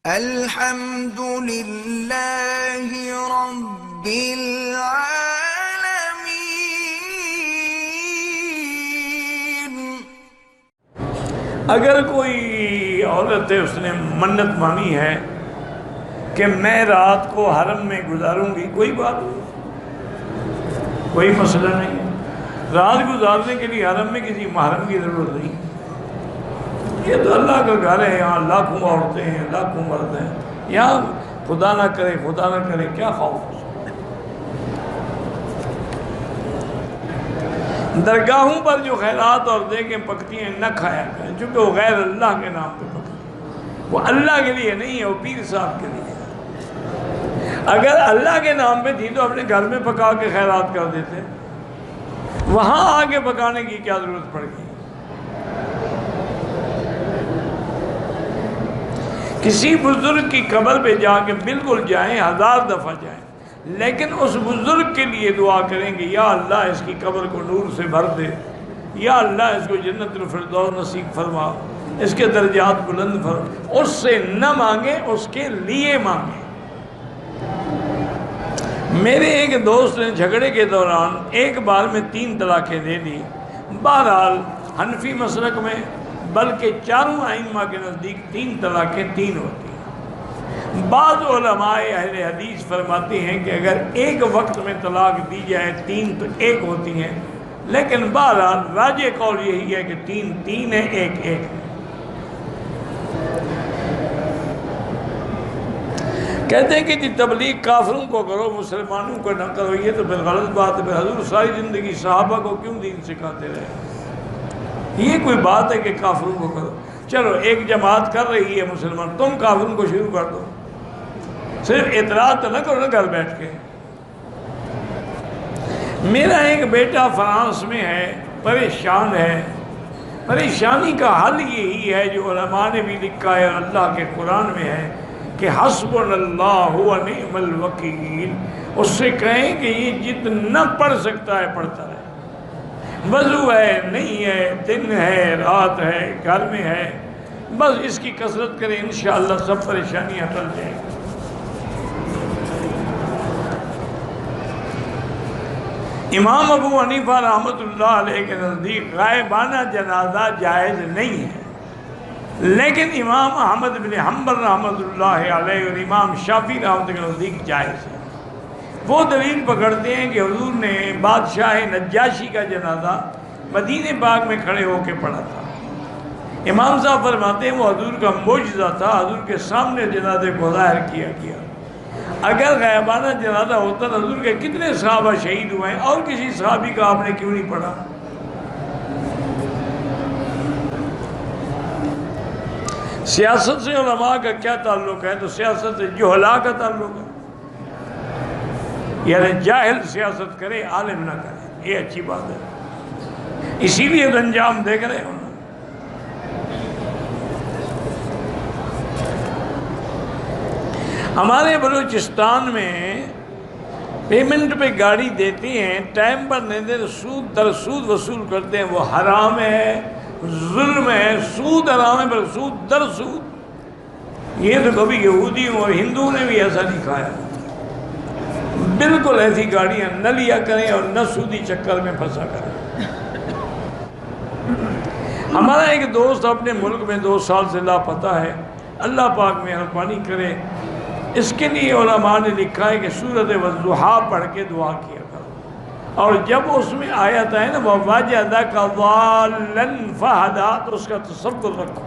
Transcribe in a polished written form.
الحمد للہ رب العالمین۔ اگر کوئی عورت ہے، اس نے منت مانی ہے کہ میں رات کو حرم میں گزاروں گی، کوئی بات نہیں، کوئی مسئلہ نہیں ہے۔ رات گزارنے کے لیے حرم میں کسی محرم کی ضرورت نہیں۔ یہ تو اللہ کا گھر ہے، یہاں لاکھوں عورتیں ہیں، لاکھوں مرد ہیں، یہاں خدا نہ کرے کیا خوف ہو سکتا۔ درگاہوں پر جو خیرات اور دیگیں پکتی ہیں نہ کھایا کریں، چونکہ وہ غیر اللہ کے نام پہ پکتی ہیں، وہ اللہ کے لیے نہیں ہے، وہ پیر صاحب کے لیے ہے۔ اگر اللہ کے نام پہ تھی تو اپنے گھر میں پکا کے خیرات کر دیتے، وہاں آگے پکانے کی کیا ضرورت پڑ گئی؟ کسی بزرگ کی قبر پہ جا کے بالکل جائیں، 1000 دفعہ جائیں، لیکن اس بزرگ کے لیے دعا کریں گے یا اللہ اس کی قبر کو نور سے بھر دے، یا اللہ اس کو جنت الفردوس نصیب فرما، اس کے درجات بلند فرما۔ اس سے نہ مانگیں، اس کے لیے مانگیں۔ میرے ایک دوست نے جھگڑے کے دوران ایک بار میں 3 طلاقیں دے دی۔ بہرحال حنفی مسلک میں بلکہ چاروں ائمہ کے نزدیک 3 طلاقیں 3 ہوتی ہیں۔ بعض علماء اہل حدیث فرماتے ہیں کہ اگر ایک وقت میں طلاق دی جائے 3 تو 1 ہوتی ہیں، لیکن بہرحال راجح قول یہی ہے کہ 3 ہے، 1 ہے۔ کہتے ہیں کہ جی تبلیغ کافروں کو کرو، مسلمانوں کو نہ کرو، یہ تو پھر غلط بات ہے۔ پھر حضور ساری زندگی صحابہ کو کیوں دین سکھاتے رہے؟ یہ کوئی بات ہے کہ کافروں کو کرو؟ چلو ایک جماعت کر رہی ہے مسلمان، تم کافروں کو شروع کر دو، صرف اعتراض تو نہ کرو نا گھر بیٹھ کے۔ میرا ایک بیٹا فرانس میں ہے، پریشان ہے۔ پریشانی کا حل یہی ہے جو علماء نے بھی لکھا ہے اور اللہ کے قرآن میں ہے کہ حسبنا اللہ و نعم الوکیل۔ اس سے کہیں کہ یہ جتنا پڑھ سکتا ہے پڑھتا رہے، وضو ہے، نہیں ہے، دن ہے، رات ہے، گھر میں ہے، بس اس کی کثرت کریں، انشاءاللہ سب پریشانیاں ٹل جائیں گی۔ امام ابو حنیفہ رحمۃ اللہ علیہ کے نزدیک غائبانہ جنازہ جائز نہیں ہے، لیکن امام احمد بن حنبل رحمۃ اللہ علیہ اور امام شافعی رحمۃ اللہ کے نزدیک جائز ہے۔ وہ دلیل پکڑتے ہیں کہ حضور نے بادشاہ نجاشی کا جنازہ مدینہ پاک میں کھڑے ہو کے پڑھا تھا۔ امام صاحب فرماتے ہیں وہ حضور کا معجزہ تھا، حضور کے سامنے جنازے کو ظاہر کیا گیا۔ اگر غائبانہ جنازہ ہوتا تو حضور کے کتنے صحابہ شہید ہوئے ہیں، اور کسی صحابی کا آپ نے کیوں نہیں پڑھا؟ سیاست سے علماء کا کیا تعلق ہے؟ تو سیاست سے جہلاء کا تعلق ہے، یعنی جاہل سیاست کرے، عالم نہ کرے، یہ اچھی بات ہے، اسی لیے انجام دیکھ رہے ہیں۔ ہمارے بلوچستان میں پیمنٹ پہ گاڑی دیتے ہیں، ٹائم پر نہیں دیتے، سود در سود وصول کرتے ہیں، وہ حرام ہے، ظلم ہے۔ سود حرام ہے پر سود در سود، یہ تو کبھی یہودیوں اور ہندوؤں نے بھی ایسا نہیں کھایا۔ بالکل ایسی گاڑیاں نہ لیا کریں اور نہ سودی چکر میں پھنسا کریں۔ ہمارا ایک دوست اپنے ملک میں 2 سال سے لاپتہ ہے، اللہ پاک مہربانی کرے۔ اس کے لیے علماء نے لکھا ہے کہ سورۃ والضحیٰ پڑھ کے دعا کیا کرو، اور جب اس میں آیت ہے نا وَوَجَدَكَ ضَالًّا فَهَدَىٰ، تو اس کا تصور رکھو۔